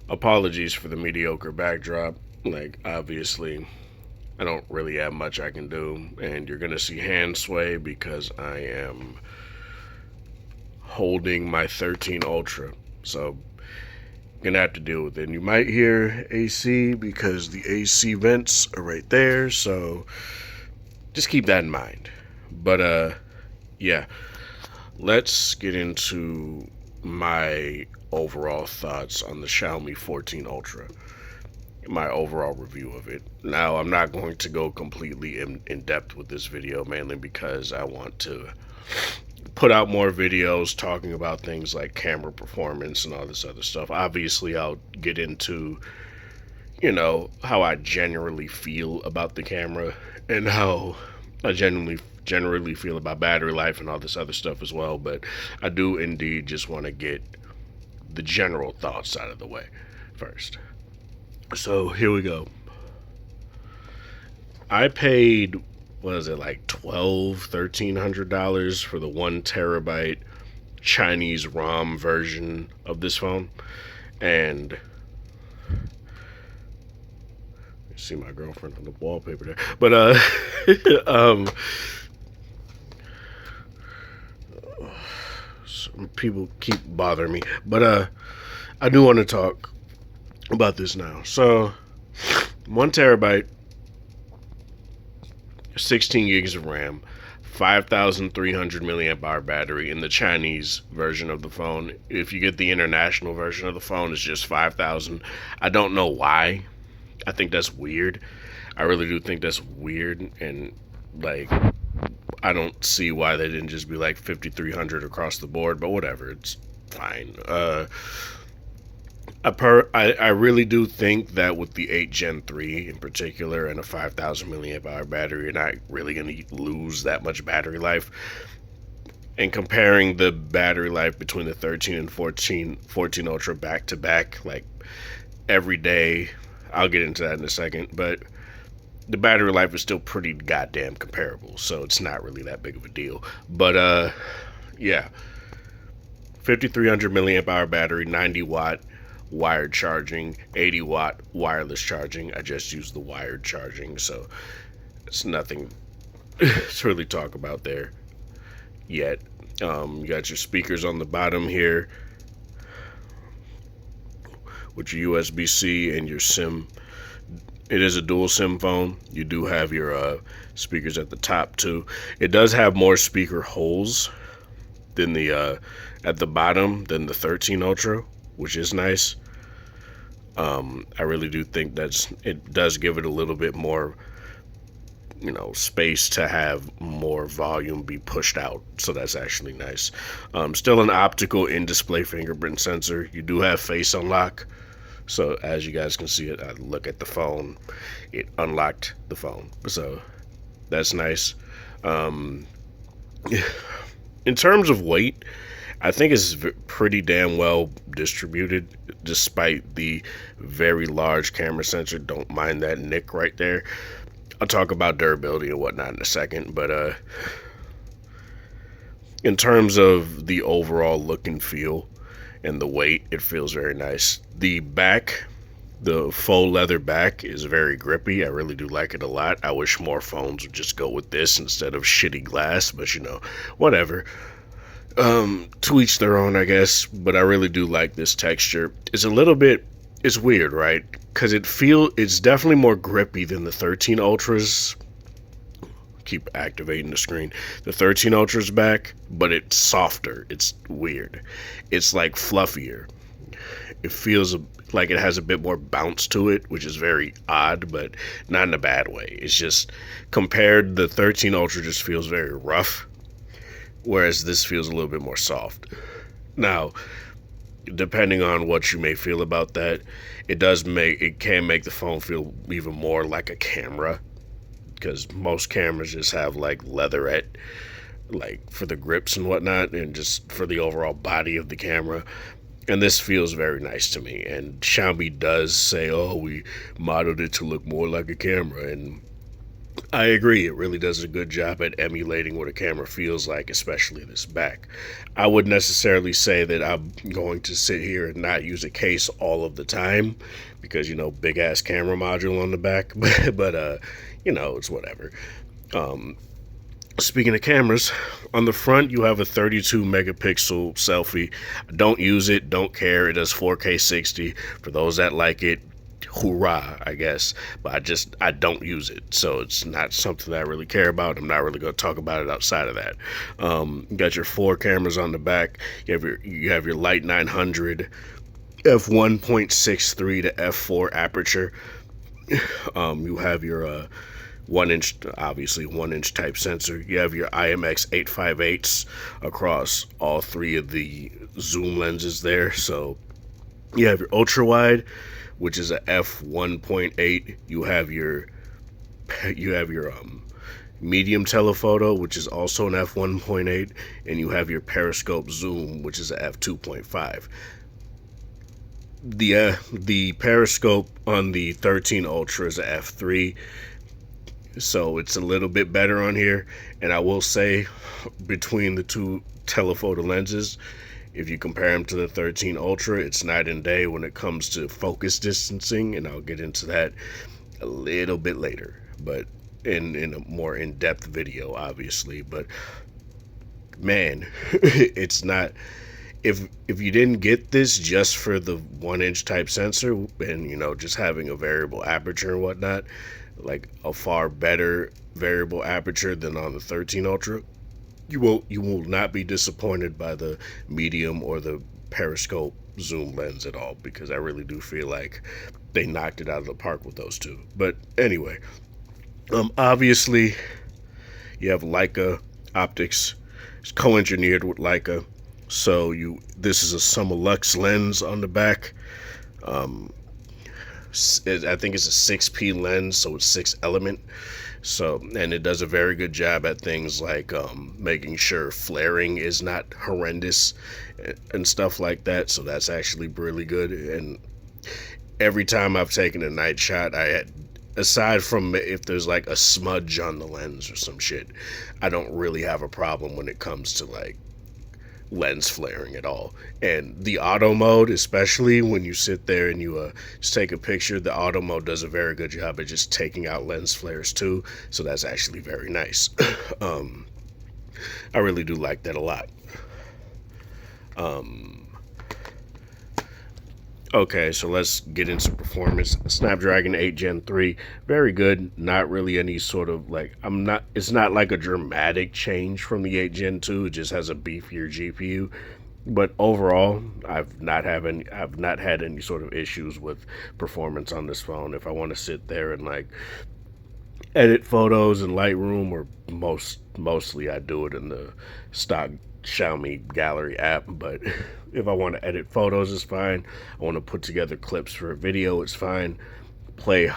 Apologies for the mediocre backdrop. Like, obviously, I don't really have much I can do, and you're gonna see hand sway because I am holding my 13 Ultra. So, gonna have to deal with it. And you might hear AC because the AC vents are right there, so just keep that in mind. But, yeah, let's get into my overall thoughts on the Xiaomi 14 Ultra. My overall review of it. Now, I'm not going to go completely in depth with this video, mainly because I want to put out more videos talking about things like camera performance and all this other stuff. Obviously, I'll get into, how I generally feel about the camera and how I generally feel about battery life and all this other stuff as well, but I do indeed just want to get the general thoughts out of the way first. So here we go. I paid, what is it, like $1,200, $1,300 for the 1 terabyte Chinese ROM version of this phone. And you see my girlfriend on the wallpaper there. But um some people keep bothering me. But I do want to talk about this now. So 1 terabyte, 16 gigs of RAM, 5,300 milliamp hour battery in the Chinese version of the phone. If you get the international version of the phone, it's just 5,000. I don't know why. I think that's weird. I really do think that's weird, and like, I don't see why they didn't just be like 5,300 across the board. But whatever, it's fine. I really do think that with the 8 Gen 3 in particular and a 5,000 milliamp hour battery, you're not really going to lose that much battery life. And comparing the battery life between the 13 and 14 Ultra back to back, like every day, I'll get into that in a second, but the battery life is still pretty goddamn comparable, so it's not really that big of a deal. But yeah, 5,300 milliamp hour battery, 90-watt wired charging, 80-watt wireless charging. I just used the wired charging, so it's nothing to really talk about there yet. You got your speakers on the bottom here with your USB-C and your SIM. It is a dual SIM phone. You do have your speakers at the top too. It does have more speaker holes than the at the bottom than the 13 Ultra, which is nice. I really do think it does give it a little bit more, space to have more volume be pushed out. So that's actually nice. Still an optical in-display fingerprint sensor. You do have face unlock. So as you guys can see it, I look at the phone, it unlocked the phone. So that's nice. In terms of weight, I think it's pretty damn well distributed, despite the very large camera sensor. Don't mind that nick right there. I'll talk about durability and whatnot in a second, but in terms of the overall look and feel and the weight, it feels very nice. The back, the faux leather back, is very grippy. I really do like it a lot. I wish more phones would just go with this instead of shitty glass, but whatever. To each their own, I guess, but I really do like this texture. It's weird, right? Because it's definitely more grippy than the 13 Ultras. Keep activating the screen. The 13 Ultra's back, but it's softer. It's weird. It's like fluffier. It feels like it has a bit more bounce to it, which is very odd, but not in a bad way. It's just, compared, the 13 Ultra just feels very rough, whereas this feels a little bit more soft. Now, depending on what you may feel about that, it can make the phone feel even more like a camera, because most cameras just have like leatherette, like for the grips and whatnot, and just for the overall body of the camera. And this feels very nice to me. And Xiaomi does say, "Oh, we modeled it to look more like a camera," and I agree. It really does a good job at emulating what a camera feels like, especially this back. I would necessarily say that I'm going to sit here and not use a case all of the time because, big ass camera module on the back, but it's whatever. Um, Speaking of cameras, on the front you have a 32 megapixel selfie. Don't use it, don't care. It does 4K 60. For those that like it, hoorah, I guess. But I don't use it, so it's not something that I really care about. I'm not really going to talk about it outside of that. You got your four cameras on the back. You have your Light 900 f1.63 to f4 aperture. You have your 1 inch, obviously 1 inch type sensor. You have your IMX 858s across all three of the zoom lenses there. So you have your ultra wide, which is a f1.8. You have your medium telephoto, which is also an f1.8, and you have your periscope zoom, which is a f2.5. The periscope on the 13 Ultra is a f3, so it's a little bit better on here. And I will say, between the two telephoto lenses, if you compare them to the 13 Ultra, it's night and day when it comes to focus distancing, and I'll get into that a little bit later, but in a more in-depth video, obviously. But man, it's not. If you didn't get this just for the 1 inch type sensor and just having a variable aperture and whatnot, like a far better variable aperture than on the 13 Ultra, you will not be disappointed by the medium or the periscope zoom lens at all, because I really do feel like they knocked it out of the park with those two. But anyway, obviously you have Leica optics. It's co-engineered with Leica. So this is a Summilux lens on the back. Um, I think it's a 6P lens, so it's 6 element. So, and it does a very good job at things like making sure flaring is not horrendous and stuff like that. So that's actually really good. And every time I've taken a night shot, aside from if there's like a smudge on the lens or some shit, I don't really have a problem when it comes to like lens flaring at all. And the auto mode, especially when you sit there and you just take a picture, the auto mode does a very good job at just taking out lens flares too. So that's actually very nice. um, I really do like that a lot. Um, Okay, so let's get into performance. Snapdragon 8 Gen 3, very good. Not really any sort of like, it's not like a dramatic change from the 8 Gen 2. It just has a beefier GPU. But overall, I've not had any sort of issues with performance on this phone. If I want to sit there and like edit photos in Lightroom, or mostly I do it in the stock Xiaomi gallery app. But if I want to edit photos, it's fine. I want to put together clips for a video, it's fine. Play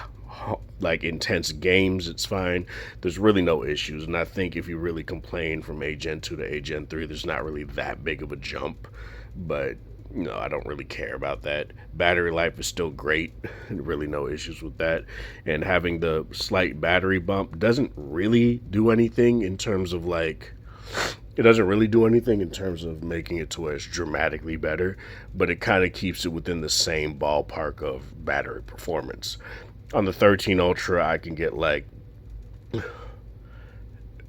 like intense games, it's fine. There's really no issues. And I think if you really complain from 8 Gen 2 to 8 Gen 3, there's not really that big of a jump. But I don't really care about that. Battery life is still great. Really no issues with that. And having the slight battery bump doesn't really do anything in terms of like, it doesn't really do anything in terms of making it to where it's dramatically better, but it kind of keeps it within the same ballpark of battery performance. On the 13 Ultra, I can get like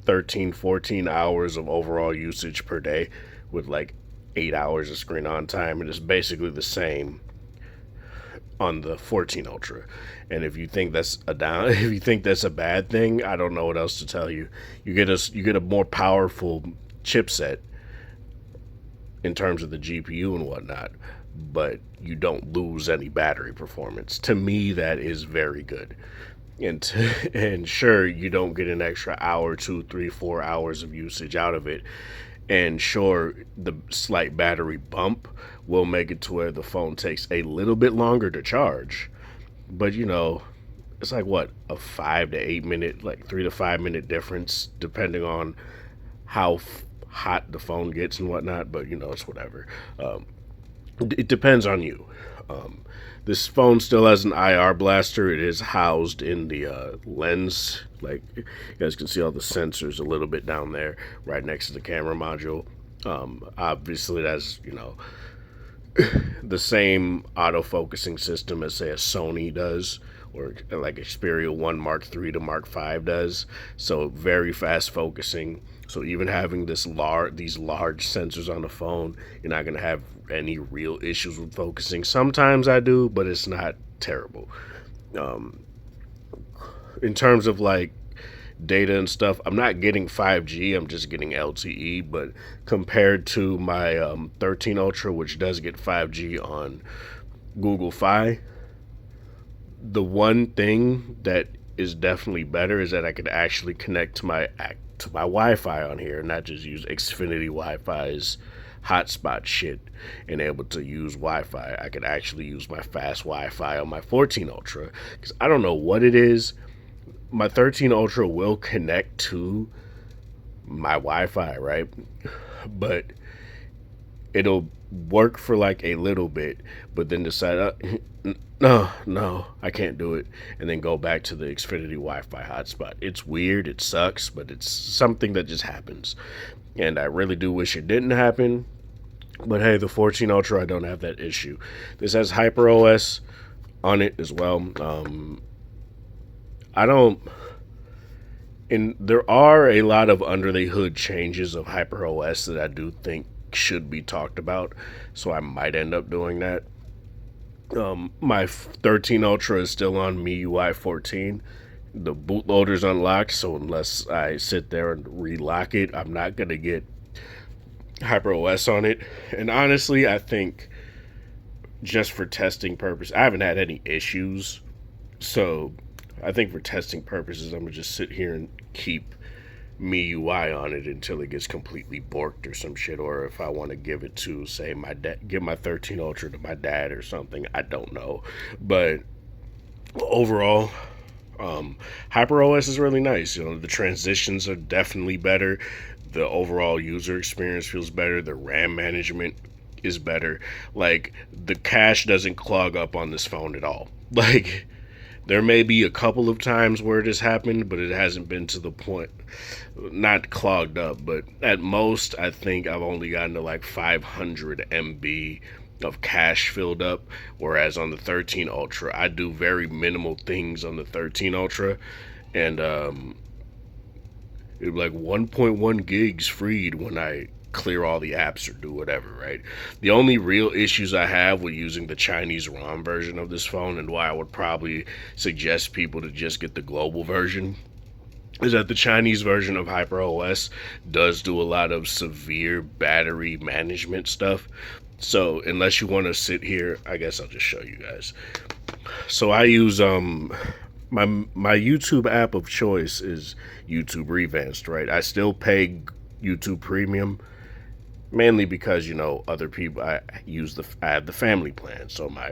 13, 14 hours of overall usage per day with like 8 hours of screen on time, and it's basically the same on the 14 Ultra. And if you think that's if you think that's a bad thing, I don't know what else to tell you. You get a more powerful chipset in terms of the GPU and whatnot, but you don't lose any battery performance. To me, that is very good. And sure, you don't get an extra hour, 2, 3, 4 hours of usage out of it. And sure, the slight battery bump will make it to where the phone takes a little bit longer to charge. But it's like what, a 5 to 8 minute, like 3 to 5 minute difference, depending on how hot the phone gets and whatnot. But it's whatever. It depends on you. This phone still has an IR blaster. It is housed in the lens. Like you guys can see all the sensors a little bit down there, right next to the camera module. Obviously, that's the same autofocusing system as say a Sony does, or like Xperia 1 Mark 3 to Mark 5 does. So very fast focusing. So even having these large sensors on the phone, you're not gonna have any real issues with focusing. Sometimes I do, but it's not terrible. Um, in terms of like data and stuff, I'm not getting 5G. I'm just getting LTE. But compared to my 13 Ultra, which does get 5G on Google Fi, the one thing that is definitely better is that I could actually connect to my Wi-Fi on here, and not just use Xfinity Wi-Fi's hotspot shit and able to use Wi-Fi. I could actually use my fast Wi-Fi on my 14 Ultra because I don't know what it is. My 13 Ultra will connect to my Wi-Fi, right? But it'll work for like a little bit, but then decide, no, I can't do it, and then go back to the Xfinity Wi-Fi hotspot. It's weird, it sucks, but it's something that just happens, and I really do wish it didn't happen. But hey, the 14 Ultra, I don't have that issue. This has Hyper OS on it as well. I don't. And there are a lot of under the hood changes of Hyper OS that I do think should be talked about, so I might end up doing that. My 13 Ultra is still on MIUI 14. The bootloader's unlocked, so unless I sit there and relock it, I'm not going to get Hyper OS on it. And honestly, I think just for testing purposes, I haven't had any issues, so I think for testing purposes, I'm going to just sit here and keep MIUI on it until it gets completely borked or some shit, or if I want to give it to, say, my dad, give my 13 Ultra to my dad or something. I don't know, but overall, HyperOS is really nice. The transitions are definitely better. The overall user experience feels better. The RAM management is better. Like, the cache doesn't clog up on this phone at all. Like, there may be a couple of times where it has happened, but it hasn't been to the point, not clogged up, but at most, I think I've only gotten to like 500 MB of cache filled up, whereas on the 13 Ultra, I do very minimal things on the 13 Ultra, and it was like 1.1 gigs freed when I clear all the apps or do whatever, right? The only real issues I have with using the Chinese ROM version of this phone, and why I would probably suggest people to just get the global version, is that the Chinese version of HyperOS does do a lot of severe battery management stuff. So unless you want to sit here, I guess I'll just show you guys. So I use my YouTube app of choice is YouTube Revanced, right? I still pay YouTube Premium, mainly because other people, I have the family plan, so my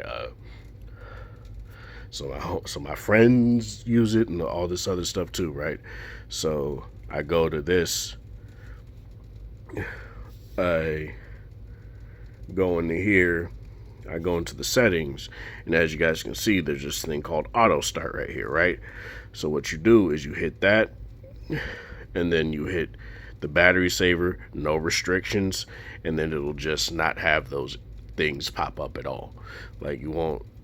friends use it and all this other stuff too, right? So I go to this, I go into here, I go into the settings, and as you guys can see, there's this thing called auto start right here, right? So what you do is you hit that, and then you hit the battery saver, no restrictions, and then it'll just not have those things pop up at all. Like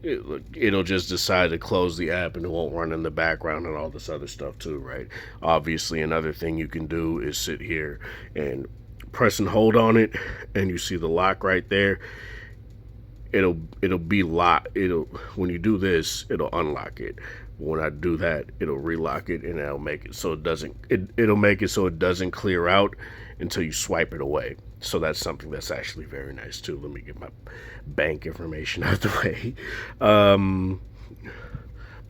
it'll just decide to close the app, and it won't run in the background and all this other stuff too, right? Obviously, another thing you can do is sit here and press and hold on it, and you see the lock right there. It'll be locked. When you do this, it'll unlock it. When I do that, it'll relock it, and it'll make it so it'll make it so it doesn't clear out until you swipe it away. So that's something that's actually very nice too. Let me get my bank information out the way.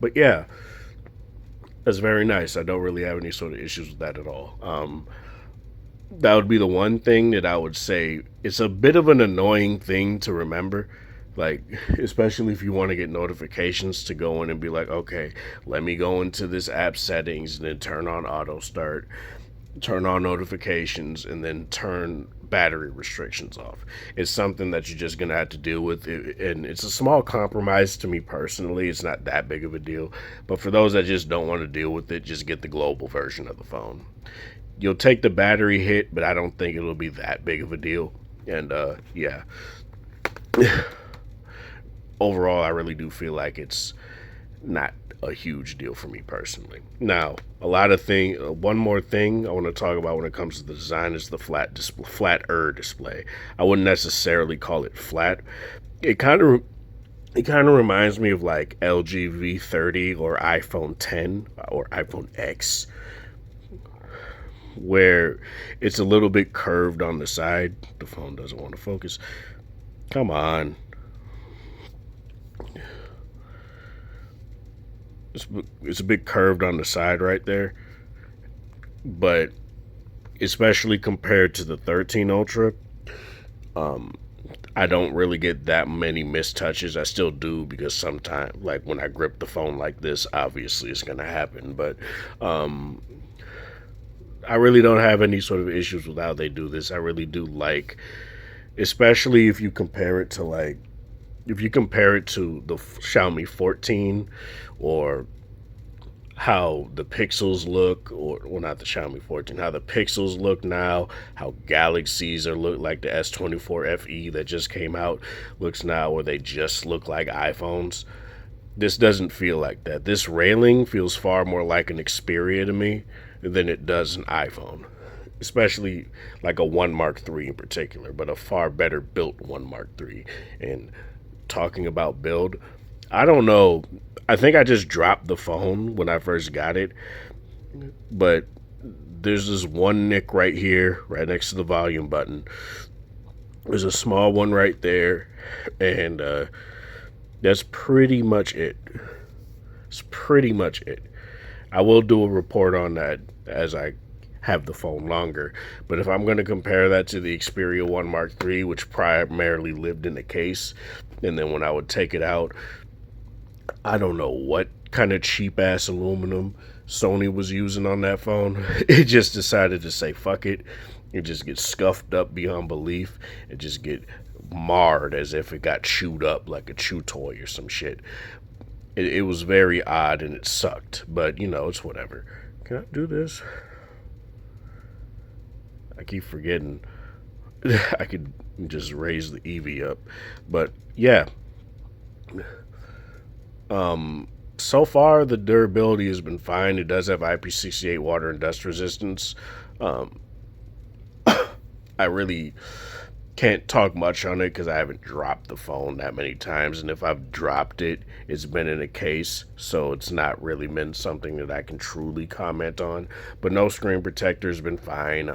But yeah, that's very nice. I don't really have any sort of issues with that at all. That would be the one thing that I would say. It's a bit of an annoying thing to remember, like, especially if you want to get notifications, to go in and be like, okay, let me go into this app settings and then turn on auto start. turn on notifications, and then turn battery restrictions off. It's something that you're just gonna have to deal with, and it's a small compromise to me personally. It's not that big of a deal, but for those that just don't want to deal with it, just get the global version of the phone. You'll take the battery hit, but I don't think it'll be that big of a deal. And yeah, overall, I really do feel like it's not a huge deal for me personally. Now, a lot of thing. One more thing I want to talk about when it comes to the design is the flatter display. I wouldn't necessarily call it flat. It kind of it kind of reminds me of like LG V30 or iPhone 10 or iPhone X, where it's a little bit curved on the side. The phone doesn't want to focus. Come on. It's a bit curved on the side right there, but especially compared to the 13 Ultra, um, I don't really get that many missed touches. I still do because sometimes, like when I grip the phone like this, obviously it's gonna happen. But um, I really don't have any sort of issues with how they do this. I really do like, especially if you compare it to like, if you compare it to the Xiaomi 14 or how the pixels look, or well, not the Xiaomi 14, how the pixels look now, how Galaxies are look like the S24 FE that just came out looks now, where they just look like iPhones. This doesn't feel like that. This railing feels far more like an Xperia to me than it does an iPhone, especially like a One Mark III in particular, but a far better built One Mark III. And talking about build, I don't know. I think I just dropped the phone when I first got it, but there's this one nick right here, right next to the volume button. There's a small one right there, and that's pretty much it. It's pretty much it. I will do a report on that as I have the phone longer. But if I'm going to compare that to the Xperia 1 Mark III, which primarily lived in the case, and then when I would take it out, I don't know what kind of cheap ass aluminum Sony was using on that phone. It just decided to say fuck it. It just gets scuffed up beyond belief. It just get marred as if it got chewed up like a chew toy or some shit. It was very odd and it sucked, but you know, it's whatever. Can I do this? I keep forgetting. I could just raise the EV up, but yeah. So far the durability has been fine. It does have IP68 water and dust resistance. Um, I really can't talk much on it because I haven't dropped the phone that many times, and if I've dropped it, it's been in a case, so it's not really been something that I can truly comment on. But no screen protector's been fine.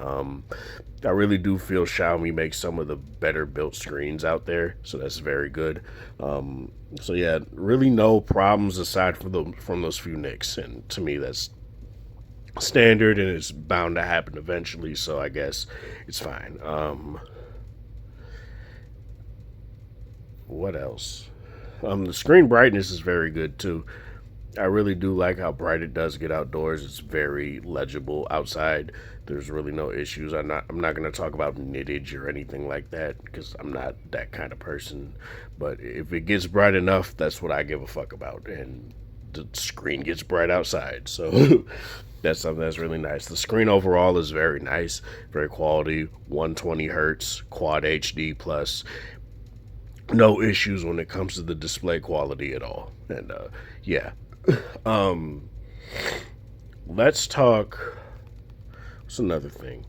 I really do feel Xiaomi makes some of the better built screens out there, so that's very good. So yeah, really no problems aside from those few nicks, and to me that's standard and it's bound to happen eventually. So I guess it's fine. What else? The screen brightness is very good too. I really do like how bright it does get outdoors. It's very legible outside. There's really no issues. I'm not going to talk about nittage or anything like that because I'm not that kind of person. But if it gets bright enough, that's what I give a fuck about. And the screen gets bright outside. So that's something that's really nice. The screen overall is very nice, very quality, 120 hertz, quad HD plus. No issues when it comes to the display quality at all. And yeah. Um, let's talk. What's another thing?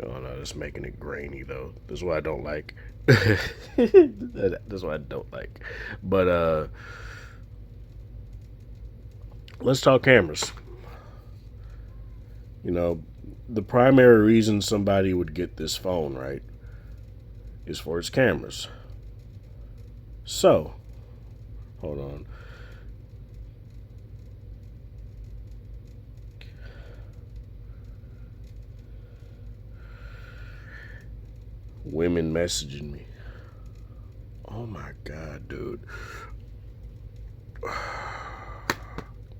Oh no, that's making it grainy though. That's what I don't like. That's what I don't like. But let's talk cameras. You know, the primary reason somebody would get this phone, right, is for its cameras. So, hold on. Women messaging me. Oh my god, dude.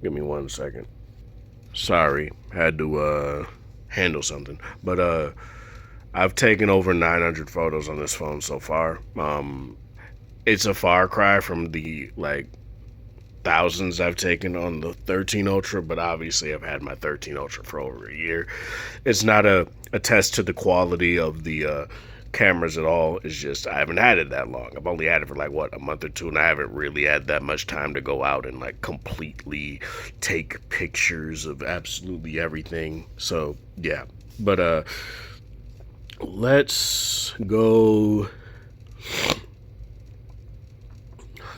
Give me 1 second. Sorry, had to handle something. But I've taken over 900 photos on this phone so far. It's a far cry from the like thousands I've taken on the 13 Ultra, but obviously I've had my 13 Ultra for over a year. It's not a test to the quality of the cameras at all. It's just I haven't had it that long. I've only had it for like what, a month or two, and I haven't really had that much time to go out and like completely take pictures of absolutely everything. So yeah. But let's go.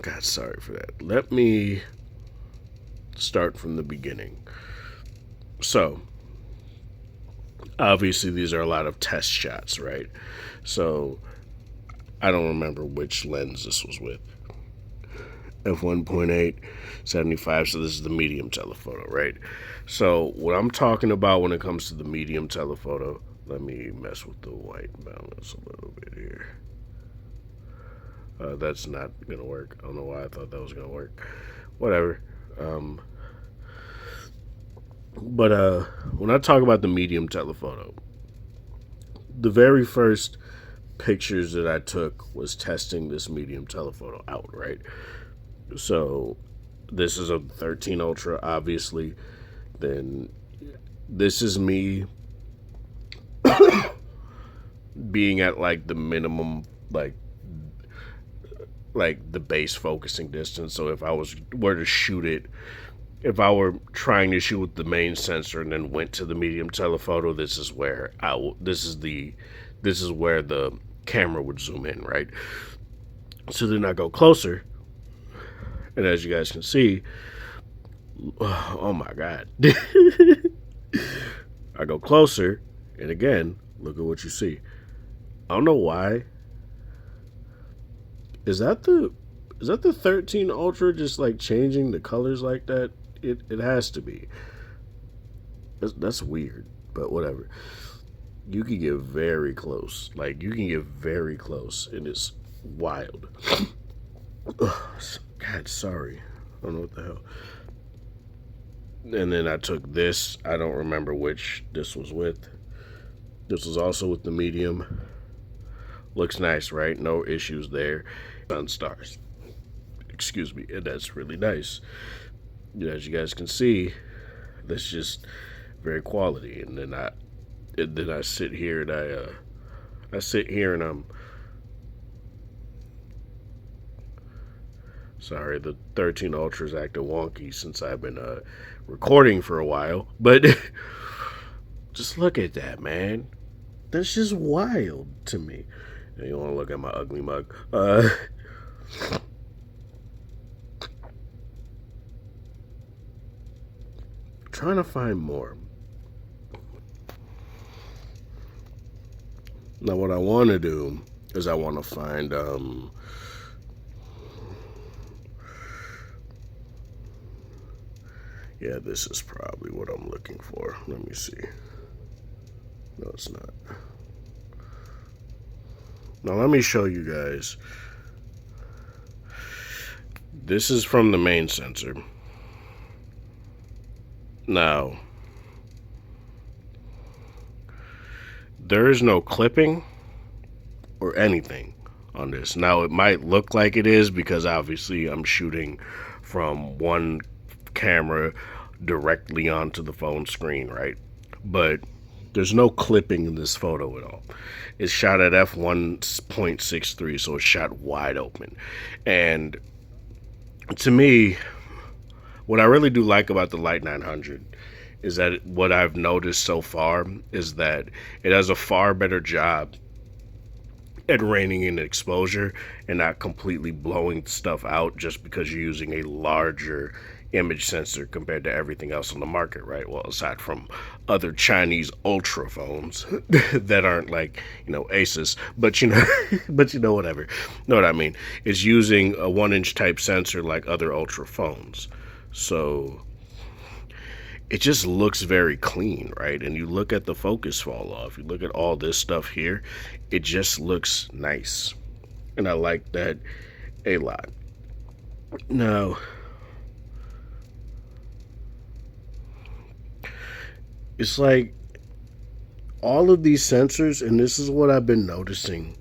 God, sorry for that. Let me start from the beginning. So, obviously, these are a lot of test shots, right? So, I don't remember which lens this was with. F1.8, 75. So, this is the medium telephoto, right? So, what I'm talking about when it comes to the medium telephoto, let me mess with the white balance a little bit here. That's not gonna work. I don't know why I thought that was gonna work. Whatever. But when I talk about the medium telephoto, the very first pictures that I took was testing this medium telephoto out, right? So this is a 13 Ultra, obviously. Then this is me being at like the minimum, like the base focusing distance. So if I were to shoot it, if I were trying to shoot with the main sensor and then went to the medium telephoto, this is where this is where the camera would zoom in, right? So then I go closer, and as you guys can see, oh my god, I go closer, and again, look at what you see. I don't know why. Is that the 13 Ultra just like changing the colors like that? It has to be. That's weird, but whatever. You can get very close. Like you can get very close, and it's wild. God, sorry. I don't know what the hell. And then I took this. I don't remember which this was with. This was also with the medium. Looks nice, right? No issues there. Sun stars. Excuse me. And that's really nice. As you guys can see, that's just very quality. And then I sit here and I sit here and I'm sorry, the 13 Ultra's acting wonky since I've been recording for a while, but just look at that, man. That's just wild to me. And you want to look at my ugly mug? Trying to find more. Now, what I want to do is I want to find yeah, this is probably what I'm looking for. Let me see. No, it's not. Now, let me show you guys. This is from the main sensor. Now, there is no clipping or anything on this. Now, it might look like it is because obviously I'm shooting from one camera directly onto the phone screen, right? But there's no clipping in this photo at all. It's shot at f1.63, so it's shot wide open. And to me, what I really do like about the Light 900 is that what I've noticed so far is that it does a far better job at reining in exposure and not completely blowing stuff out just because you're using a larger image sensor compared to everything else on the market, right? Well, aside from other Chinese ultra phones that aren't like, Asus, but whatever. Know what I mean? It's using a 1-inch type sensor like other ultra phones. So it just looks very clean, right? And you look at the focus fall off, you look at all this stuff here, it just looks nice. And I like that a lot. Now, It's like all of these sensors, and this is what I've been noticing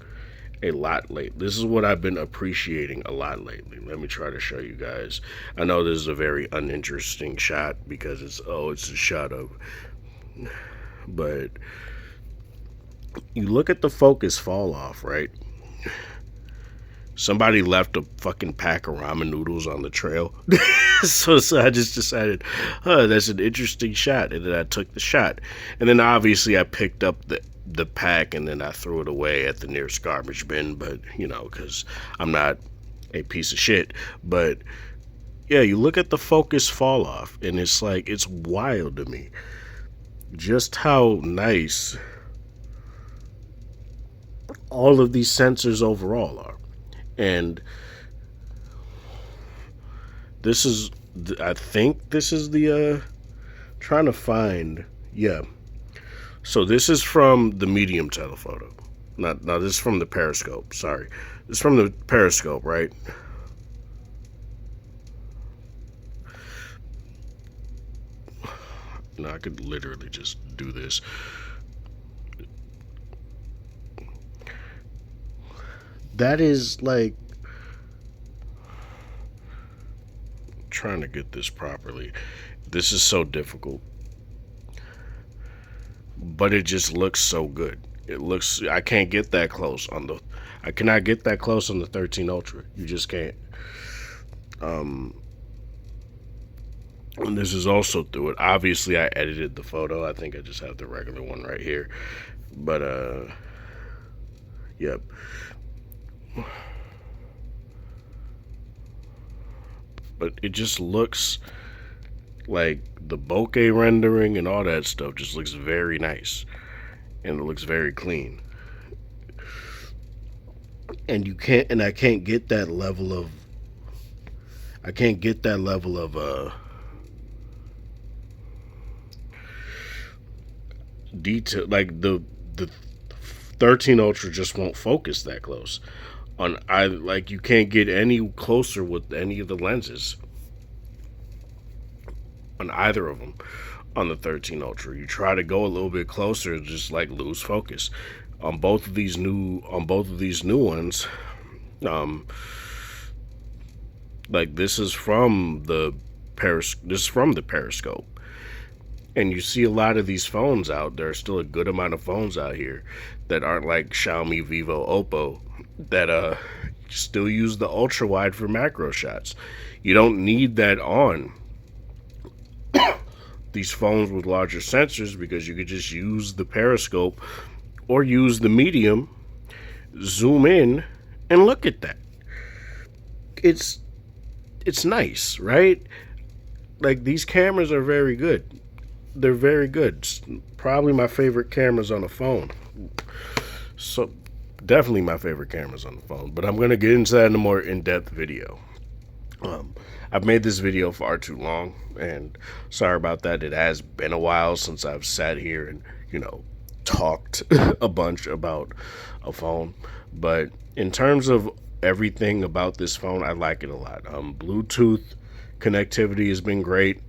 a lot lately. This is what I've been appreciating a lot lately. Let me try to show you guys. I know this is a very uninteresting shot because it's a shot of, but you look at the focus fall off, right? Somebody left a fucking pack of ramen noodles on the trail. So I just decided, that's an interesting shot. And then I took the shot. And then obviously I picked up the pack and then I threw it away at the nearest garbage bin. But, because I'm not a piece of shit. But yeah, you look at the focus fall off and it's like, it's wild to me just how nice all of these sensors overall are. And this is, I think this is the, trying to find, yeah. So this is from the medium telephoto. Not, no, this is from the periscope, sorry. This is from the periscope, right? I could literally just do this. That is like, trying to get this properly. This is so difficult. But it just looks so good. I can't get that close I cannot get that close on the 13 Ultra. You just can't. And this is also through it. Obviously, I edited the photo. I think I just have the regular one right here. But, yep. But it just looks like the bokeh rendering and all that stuff just looks very nice. And it looks very clean. And I can't get that level of, detail. Like the 13 Ultra just won't focus that close. Like you can't get any closer with any of the lenses on either of them on the 13 Ultra. You try to go a little bit closer, just like lose focus. On both of these new ones, like this is from the periscope. And you see a lot of these phones out. There are still a good amount of phones out here that aren't like Xiaomi, Vivo, Oppo that still use the ultra wide for macro shots. You don't need that on these phones with larger sensors because you could just use the periscope or use the medium, zoom in, and look at that. It's nice, right? Like these cameras are very good. They're very good. Probably my favorite cameras on the phone. So definitely my favorite cameras on the phone. But I'm gonna get into that in a more in-depth video. I've made this video far too long, and sorry about that. It has been a while since I've sat here and talked a bunch about a phone. But in terms of everything about this phone, I like it a lot. Bluetooth connectivity has been great.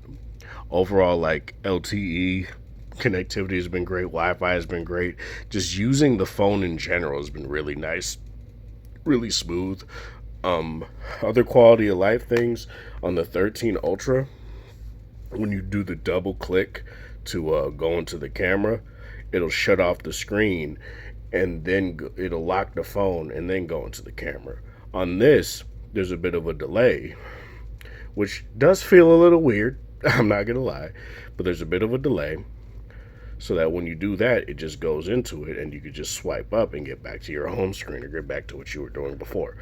Overall, like LTE connectivity has been great. Wi-Fi has been great. Just using the phone in general has been really nice, really smooth. Other quality of life things on the 13 Ultra, when you do the double click to go into the camera, it'll shut off the screen and then it'll lock the phone and then go into the camera. On this, there's a bit of a delay, which does feel a little weird. I'm not gonna lie, but there's a bit of a delay, so that when you do that, it just goes into it, and you could just swipe up and get back to your home screen or get back to what you were doing before.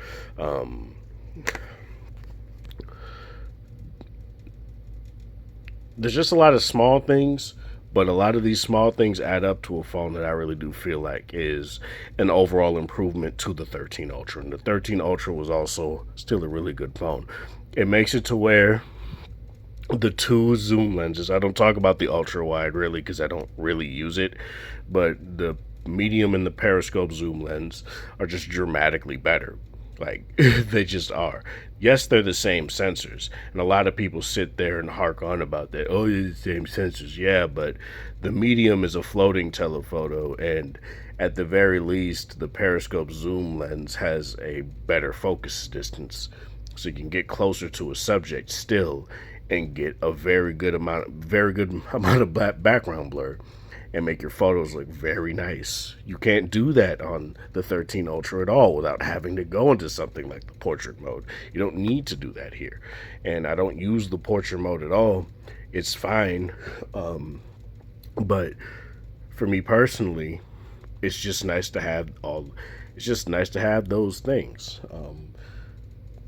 There's just a lot of small things, but a lot of these small things add up to a phone that I really do feel like is an overall improvement to the 13 Ultra. And the 13 Ultra was also still a really good phone. It makes it to where the two zoom lenses, I don't talk about the ultra wide really because I don't really use it, but the medium and the periscope zoom lens are just dramatically better. Like they just are. Yes, they're the same sensors, and a lot of people sit there and hark on about that. Oh, they're the same sensors. Yeah, but the medium is a floating telephoto, and at the very least, the periscope zoom lens has a better focus distance, so you can get closer to a subject still, and get a very good amount of background blur, and make your photos look very nice. You can't do that on the 13 Ultra at all without having to go into something like the portrait mode. You don't need to do that here. And I don't use the portrait mode at all. It's fine. But for me personally, it's just nice to have all it's just nice to have those things.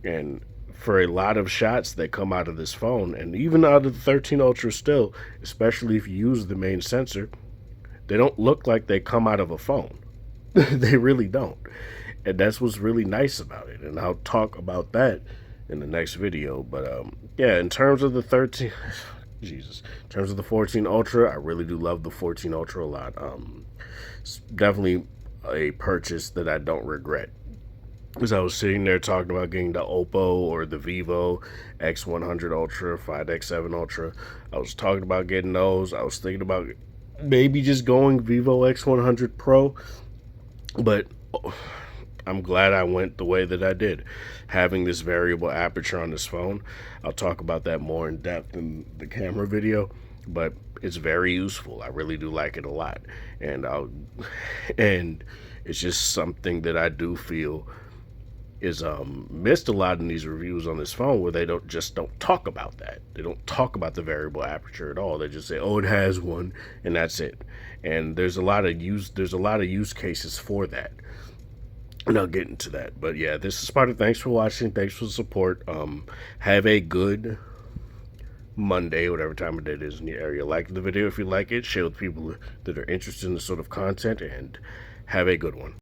And for a lot of shots that come out of this phone, and even out of the 13 Ultra still, especially if you use the main sensor, they don't look like they come out of a phone. They really don't. And that's what's really nice about it. And I'll talk about that in the next video. But yeah, in terms of the 13, Jesus, in terms of the 14 Ultra, I really do love the 14 Ultra a lot. It's definitely a purchase that I don't regret. As I was sitting there talking about getting the Oppo or the Vivo X100 Ultra, 5X7 Ultra, I was talking about getting those. I was thinking about maybe just going Vivo X100 Pro, but I'm glad I went the way that I did. Having this variable aperture on this phone, I'll talk about that more in depth in the camera video, but it's very useful. I really do like it a lot, and and it's just something that I do feel is missed a lot in these reviews on this phone, where they don't talk about that. They don't talk about the variable aperture at all. They just say, "Oh, it has one," and that's it. And there's a lot of use cases for that. And I'll get into that. But yeah, this is Sparta. Thanks for watching. Thanks for the support. Have a good Monday, whatever time of day it is in your area. Like the video if you like it. Share with people that are interested in this sort of content, and have a good one.